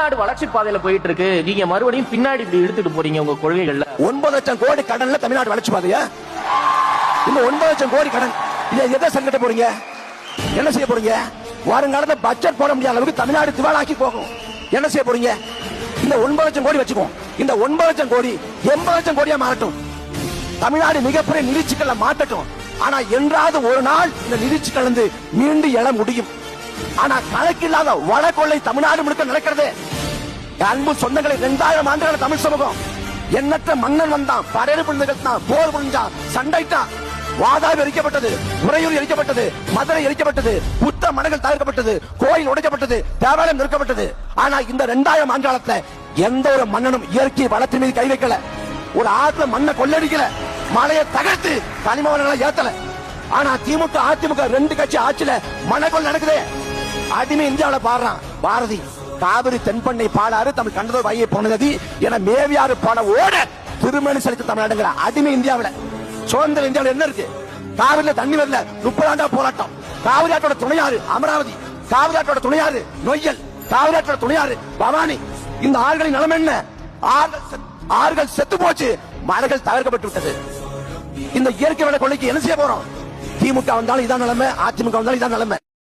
தமிழ்நாடு வளர்ச்சி பாதையில போயிட்டு இருக்கு, நீங்க மறுபடியும் பின்னாடி இப்படி இழுத்துட்டு போறீங்க உங்க கொள்கைகள்ல. 9 லட்சம் கோடி கடன்ல தமிழ்நாடு வளர்ச்சி பாதையா? இந்த 9 லட்சம் கோடி கடன் இதை எதை சங்கட்ட போறீங்க? என்ன செய்ய போறீங்க? வருங்காலத்துல பட்ஜெட் போட முடியாத அளவுக்கு தமிழ்நாடு திவாலாக்கி போகும். என்ன செய்ய போறீங்க? இந்த 9 லட்சம் கோடி வச்சுக்கோ, இந்த 9 லட்சம் கோடி 80 லட்சம் கோடியா மாறட்டும். தமிழ்நாடு மிகப்பெரிய நிதிச்சிக்கல்ல மாட்டட்டும். ஆனா என்றாவது ஒரு நாள் இந்த நிதிச்சிக்கல் வந்து மீண்டு எழ முடியும். ஆனா கணக்கில்லாத வடகொள்ளை தமிழ்நாடு முழுக்க நடக்கிறது. அன்பு சொந்தங்களை 2000 ஆண்டுகள் தமிழ் சமூகம் எண்ணற்ற மன்னன் வந்தான், படையெடுப்பு நிகழ்த்தான், போர் புரிஞ்சான், சண்டைட்டான். வாதாபி எரிக்கப்பட்டது, உறையூர் எரிக்கப்பட்டது, மதுரை எரிக்கப்பட்டது, புத்த மடங்கள் தகர்க்கப்பட்டது, கோயில் உடைக்கப்பட்டது, தேவாலயம் நிற்கப்பட்டது. ஆனா இந்த 2000 ஆண்டு காலத்துல எந்த ஒரு மன்னனும் இயற்கை வளத்தின் மீது கை வைக்கல. ஒரு ஆத்துல மண்ணை கொள்ளடிக்கல, மலையை தகர்த்து கனிம வளங்களை ஏத்தல. ஆனா திமுக அதிமுக 2 கட்சி ஆட்சியில மணக்கொள் நடக்குது. அடிமை இந்தியாவில பாடுறான் பாரதி, காவிரி தென்பண்ணை பாலாறு தமிழ் கண்டதோர் வையை போனது என மேவியாறு பாட ஓட திருமணி செலுத்த தமிழ்நாடுங்கிற அடிமை இந்தியாவில. சுதந்திர இந்தியாவில் என்ன இருக்கு? காவிரியில தண்ணி வரல, 30 ஆண்டா போராட்டம். காவிரி ஆற்றோட துணையாறு அமராவதி, காவிரி ஆற்றோட துணையாறு நொய்யல், காவிரி ஆற்றோட துணையாறு பவானி. இந்த ஆறுகளின் நிலைமை என்ன? ஆறுகள் செத்து போச்சு, மலைகள் தகர்க்கப்பட்டு விட்டது. இந்த இயற்கை வள கொள்ளைக்கு என்ன செய்ய போறோம்? திமுக வந்தாலும் இதான் நிலைமை, அதிமுக வந்தாலும் இதான் நிலைமை.